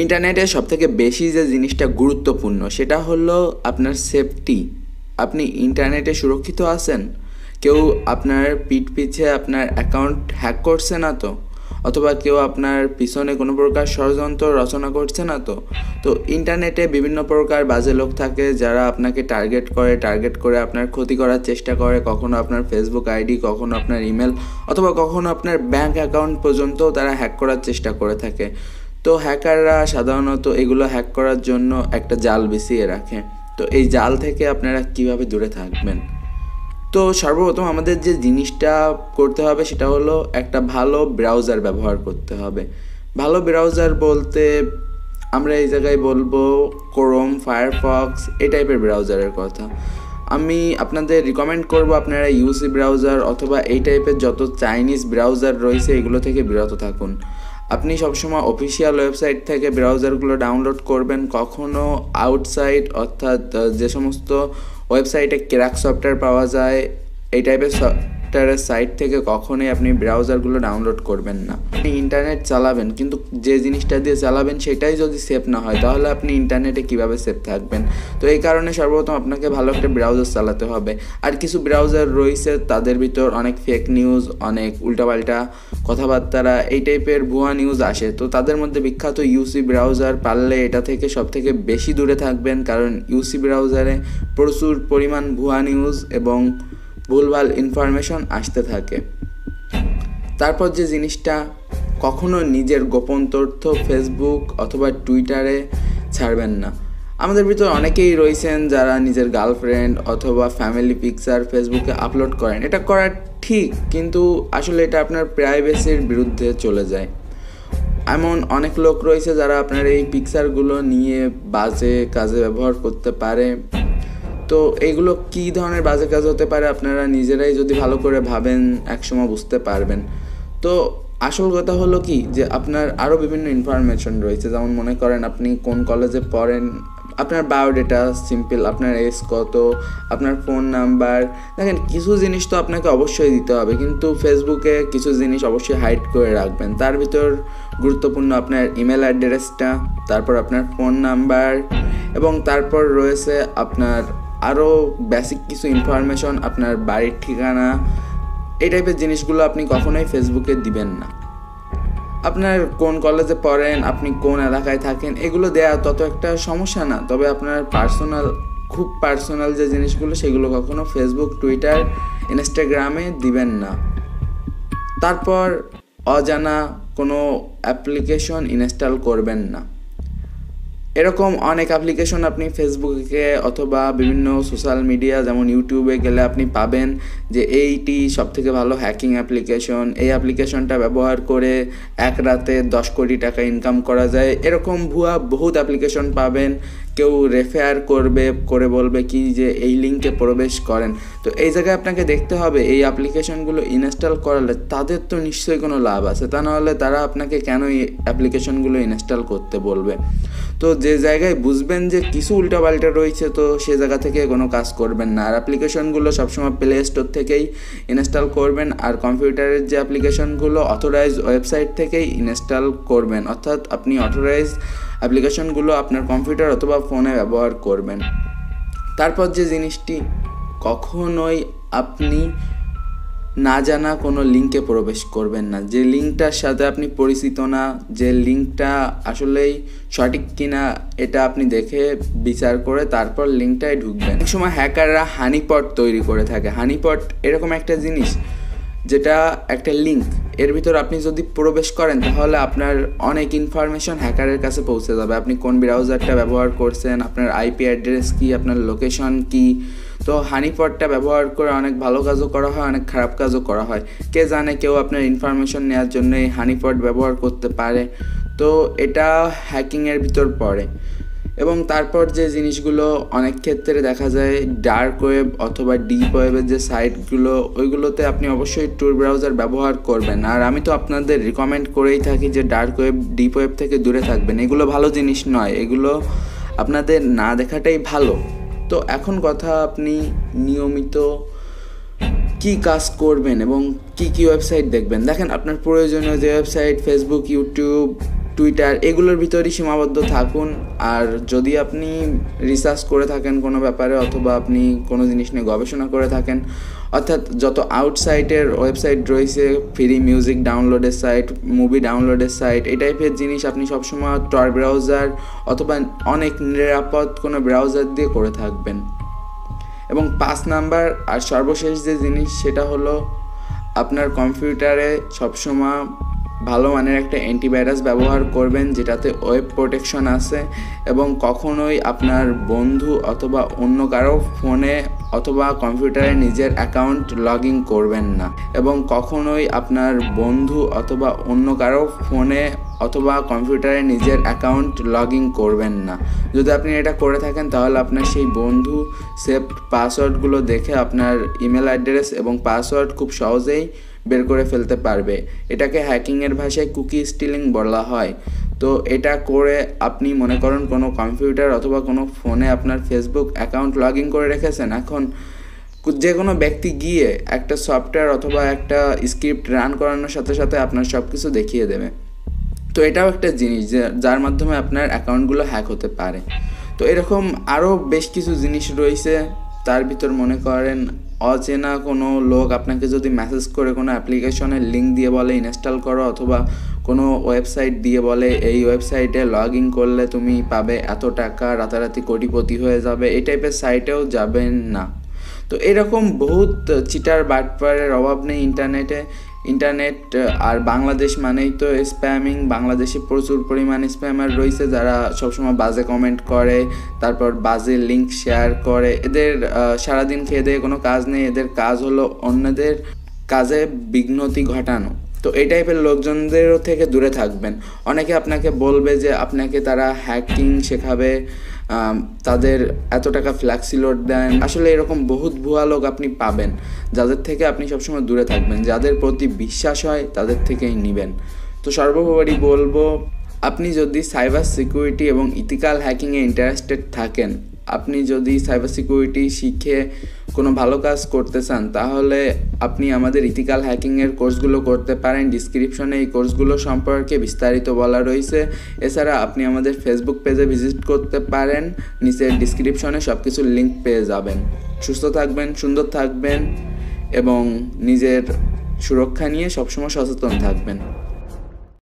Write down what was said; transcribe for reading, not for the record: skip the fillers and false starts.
ইন্টারনেটে সবথেকে বেশি যে জিনিসটা গুরুত্বপূর্ণ সেটা হলো আপনার সেফটি। আপনি ইন্টারনেটে সুরক্ষিত আছেন? কেউ আপনার পিঠ পিছে আপনার অ্যাকাউন্ট হ্যাক করছে না তো? অথবা কেউ আপনার পিছনে কোনো প্রকার ষড়যন্ত্র রচনা করছে না তো? তো ইন্টারনেটে বিভিন্ন প্রকার বাজে লোক থাকে যারা আপনাকে টার্গেট করে আপনার ক্ষতি করার চেষ্টা করে। কখনো আপনার ফেসবুক আইডি, কখনো আপনার ইমেল, অথবা কখনো আপনার ব্যাংক অ্যাকাউন্ট পর্যন্ত তারা হ্যাক করার চেষ্টা করে থাকে। তো হ্যাকাররা সাধারণত এগুলো হ্যাক করার জন্য একটা জাল বিছিয়ে রাখে। তো এই জাল থেকে আপনারা কিভাবে দূরে থাকবেন? তো সর্বপ্রথম আমাদের যে জিনিসটা করতে হবে সেটা হলো একটা ভালো ব্রাউজার ব্যবহার করতে হবে। ভালো ব্রাউজার বলতে আমরা এই জায়গায় বলবো ক্রোম, ফায়ারফক্স, এই টাইপের ব্রাউজারের কথা। আমি আপনাদের রিকমেন্ড করব আপনারা ইউসি ব্রাউজার অথবা এই টাইপের যত চাইনিজ ব্রাউজার রয়েছে এগুলো থেকে বিরত থাকুন। আপনি সবসময় অফিসিয়াল ওয়েবসাইট থেকে ব্রাউজারগুলো ডাউনলোড করবেন, কখনো আউটসাইড অর্থাৎ যে সমস্ত ওয়েবসাইটে ক্র্যাক সফটওয়্যার পাওয়া যায় এই টাইপের সফটওয়্যারের সাইট থেকে কখনোই আপনি ব্রাউজারগুলো ডাউনলোড করবেন না। আপনি ইন্টারনেট চালাবেন কিন্তু যে জিনিসটা দিয়ে চালাবেন সেটাই যদি সেফ না হয় তাহলে আপনি ইন্টারনেটে কিভাবে সেফ থাকবেন? তো এই কারণে সর্বপ্রথম আপনাকে ভালো একটা ব্রাউজার চালাতে হবে। আর কিছু ব্রাউজার রয়েছে তাদের ভিতর অনেক ফেক নিউজ, অনেক উল্টাপাল্টা কথাবার্তারা, এই টাইপের ভুয়া নিউজ আসে। তো তাদের মধ্যে বিখ্যাত ইউসি ব্রাউজার, পারলে এটা থেকে সব থেকে বেশি দূরে থাকবেন, কারণ ইউসি ব্রাউজারে প্রচুর পরিমাণ ভুয়া নিউজ এবং ভুলভাল ইনফরমেশন আসতে থাকে। তারপর যে জিনিসটা, কখনো নিজের গোপন তথ্য ফেসবুক অথবা টুইটারে ছাড়বেন না। আমাদের ভিতর অনেকেই রয়েছেন যারা নিজের গার্লফ্রেন্ড অথবা ফ্যামিলি পিকচার ফেসবুকে আপলোড করেন। এটা করা ঠিক, কিন্তু আসলে এটা আপনার প্রাইভেসির বিরুদ্ধে চলে যায়। এমন অনেক লোক রয়েছে যারা আপনার এই পিকচারগুলো নিয়ে বাজে কাজে ব্যবহার করতে পারে। তো এইগুলো কী ধরনের বাজে কাজ হতে পারে আপনারা নিজেরাই যদি ভালো করে ভাবেন একসময় বুঝতে পারবেন। তো আসল কথা হলো কি, যে আপনার আরও বিভিন্ন ইনফরমেশন রয়েছে, যেমন মনে করেন আপনি কোন কলেজে পড়েন, আপনার বায়োডেটা সিম্পল, আপনার এজ কত, আপনার ফোন নাম্বার। দেখেন, কিছু জিনিস তো আপনাকে অবশ্যই দিতে হবে, কিন্তু ফেসবুকে কিছু জিনিস অবশ্যই হাইড করে রাখবেন। তার ভিতর গুরুত্বপূর্ণ আপনার ইমেল অ্যাড্রেসটা, তারপর আপনার ফোন নাম্বার, এবং তারপর রয়েছে আপনার আরও বেসিক কিছু ইনফরমেশন, আপনার বাড়ির ঠিকানা। এই টাইপের জিনিসগুলো আপনি কখনোই ফেসবুকে দিবেন না। আপনার কোন কলেজে পড়েন, আপনি কোন এলাকায় থাকেন, এগুলো দেয়া তত একটা সমস্যা না, তবে আপনার খুব পার্সোনাল যে জিনিসগুলো সেগুলো কখনো ফেসবুক, টুইটার, ইনস্টাগ্রামে দিবেন না। তারপর অজানা কোনো অ্যাপ্লিকেশন ইনস্টল করবেন না। এরকম অনেক অ্যাপ্লিকেশন আপনি ফেসবুকে অথবা বিভিন্ন সোশ্যাল মিডিয়া যেমন ইউটিউবে গেলে আপনি পাবেন যে এইটি সবথেকে ভালো হ্যাকিং অ্যাপ্লিকেশন, এই অ্যাপ্লিকেশনটা ব্যবহার করে এক রাতে 10 কোটি টাকা ইনকাম করা যায়। এরকম ভুয়া বহুত অ্যাপ্লিকেশন পাবেন। কেউ রেফার করে বলবে কি যে এই লিঙ্কে প্রবেশ করেন। তো এই জায়গায় আপনাকে দেখতে হবে এই অ্যাপ্লিকেশনগুলো ইনস্টল করালে তাদের তো নিশ্চয়ই কোনো লাভ আছে, তা নাহলে তারা আপনাকে কেন এই অ্যাপ্লিকেশনগুলো ইনস্টল করতে বলবে? তো যে জায়গায় বুঝবেন যে কিছু উল্টাপাল্টা রয়েছে তো সে জায়গা থেকে কোনো কাজ করবেন না। আর অ্যাপ্লিকেশনগুলো সবসময় প্লে স্টোর থেকেই ইনস্টল করবেন, আর কম্পিউটারের যে অ্যাপ্লিকেশনগুলো অথরাইজ ওয়েবসাইট থেকেই ইনস্টল করবেন, অর্থাৎ আপনি অথরাইজ অ্যাপ্লিকেশনগুলো আপনার কম্পিউটার অথবা ফোনে ব্যবহার করবেন। তারপর যে জিনিসটি, কখনোই আপনি না জানা কোনো লিঙ্কে প্রবেশ করবেন না। যে লিঙ্কটার সাথে আপনি পরিচিত না, যে লিঙ্কটা আসলেই সঠিক কিনা এটা আপনি দেখে বিচার করে তারপর লিঙ্কটায় ঢুকবেন। অনেক সময় হ্যাকাররা হানিপট তৈরি করে থাকে। হানিপট এরকম একটা জিনিস যেটা একটা লিঙ্ক, এর ভিতর আপনি যদি প্রবেশ করেন তাহলে আপনার অনেক ইনফরমেশন হ্যাকারের কাছে পৌঁছে যাবে। আপনি কোন ব্রাউজারটা ব্যবহার করছেন, আপনার আইপি অ্যাড্রেস কি, আপনার লোকেশন কি। তো হানিপটটা ব্যবহার করে অনেক ভালো কাজও করা হয়, অনেক খারাপ কাজও করা হয়। কে জানে, কেউ আপনার ইনফরমেশন নেওয়ার জন্য এই হানিপট ব্যবহার করতে পারে। তো এটা হ্যাকিংয়ের ভিতর পড়ে। এবং তারপর যে জিনিসগুলো অনেক ক্ষেত্রে দেখা যায় ডার্ক ওয়েব অথবা ডিপ ওয়েবের যে সাইটগুলো, ওইগুলোতে আপনি অবশ্যই টুর ব্রাউজার ব্যবহার করবেন। আর আমি তো আপনাদের রিকমেন্ড করেই থাকি যে ডার্ক ওয়েব, ডিপ ওয়েব থেকে দূরে থাকবেন। এগুলো ভালো জিনিস নয়, এগুলো আপনাদের না দেখাটাই ভালো। তো এখন কথা, আপনি নিয়মিত কি কাজ করবেন এবং কি ওয়েবসাইট দেখবেন। দেখেন, আপনার প্রয়োজনীয় যে ওয়েবসাইট ফেসবুক, ইউটিউব, টুইটার এগুলোর ভিতরেই সীমাবদ্ধ থাকুন। আর যদি আপনি রিসার্চ করে থাকেন কোনো ব্যাপারে অথবা আপনি কোনো জিনিস নিয়ে গবেষণা করে থাকেন, অর্থাৎ যত আউটসাইডের ওয়েবসাইট রয়েছে, ফ্রি মিউজিক ডাউনলোডের সাইট, মুভি ডাউনলোডের সাইট, এই টাইপের জিনিস আপনি সবসময় টর ব্রাউজার অথবা অনেক নিরাপদ কোনো ব্রাউজার দিয়ে করে থাকবেন। এবং 5 নাম্বার আর সর্বশেষ যে জিনিস সেটা হলো আপনার কম্পিউটারে সবসময় ভালো মানের একটা অ্যান্টিভাইরাস ব্যবহার করবেন যেটাতে ওয়েব প্রোটেকশন আছে, এবং কখনোই আপনার বন্ধু অথবা অন্য কারো ফোনে অথবা কম্পিউটারে নিজের অ্যাকাউন্ট লগ ইন করবেন না, এবং কখনোই আপনার বন্ধু অথবা অন্য কারো ফোনে অথবা কম্পিউটারে নিজের অ্যাকাউন্ট লগ ইন করবেন না। যদি আপনি এটা করে থাকেন তাহলে আপনার সেই বন্ধু সেভড পাসওয়ার্ডগুলো দেখে আপনার ইমেল অ্যাড্রেস এবং পাসওয়ার্ড খুব সহজেই বের করে ফেলতে পারবে। এটাকে হ্যাকিংয়ের ভাষায় কুকি স্টিলিং বলা হয়। তো এটা করে আপনি মনে করেন কোনো কম্পিউটার অথবা কোনো ফোনে আপনার ফেসবুক অ্যাকাউন্ট লগ ইন করে রেখেছেন, এখন যে কোনো ব্যক্তি গিয়ে একটা সফটওয়্যার অথবা একটা স্ক্রিপ্ট রান করানোর সাথে সাথে আপনার সব কিছু দেখিয়ে দেবে। তো এটাও একটা জিনিস যার মাধ্যমে আপনার অ্যাকাউন্টগুলো হ্যাক হতে পারে। তো এরকম আরও বেশ কিছু জিনিস রয়েছে। তার ভিতর মনে করেন অচেনা কোনো লোক আপনাকে যদি মেসেজ করে কোনো অ্যাপ্লিকেশনের লিঙ্ক দিয়ে বলে ইনস্টল করো, অথবা কোনো ওয়েবসাইট দিয়ে বলে এই ওয়েবসাইটে লগ ইন করলে তুমি পাবে এত টাকা, রাতারাতি কোটিপতি হয়ে যাবে, এই টাইপের সাইটেও যাবেন না। তো এরকম বহুত চিটার বাটপারের অভাব নেই ইন্টারনেট। আর বাংলাদেশ মানেই তো স্প্যামিং। বাংলাদেশে প্রচুর পরিমাণ স্প্যামার রয়েছে যারা সবসময় বাজে কমেন্ট করে, তারপর বাজে লিঙ্ক শেয়ার করে। এদের সারাদিন খেয়ে দিয়ে কোনো কাজ নেই, এদের কাজ হলো অন্যদের কাজে বিঘ্নতি ঘটানো। তো এই টাইপের লোকজনদেরও থেকে দূরে থাকবেন। অনেকে আপনাকে বলবে যে আপনাকে তারা হ্যাকিং শেখাবে, তাদের এত টাকা ফ্ল্যাক্সি লোড দেন। আসলে এরকম বহুত ভুয়া লোক আপনি পাবেন, যাদের থেকে আপনি সবসময় দূরে থাকবেন। যাদের প্রতি বিশ্বাস হয় তাদের থেকেই নেবেন। তো সর্বোপরি বলবো, আপনি যদি সাইবার সিকিউরিটি এবং ইথিক্যাল হ্যাকিংয়ে ইন্টারেস্টেড থাকেন, আপনি যদি সাইবার সিকিউরিটি শিখে কোনো ভালো কাজ করতে চান, তাহলে আপনি আমাদের ইথিক্যাল হ্যাকিংয়ের কোর্সগুলো করতে পারেন। ডিসক্রিপশনে এই কোর্সগুলো সম্পর্কে বিস্তারিত বলা রয়েছে। এছাড়া আপনি আমাদের ফেসবুক পেজে ভিজিট করতে পারেন, নিচের ডিসক্রিপশনে সব কিছুর লিঙ্ক পেয়ে যাবেন। সুস্থ থাকবেন, সুন্দর থাকবেন এবং নিজের সুরক্ষা নিয়ে সবসময় সচেতন থাকবেন।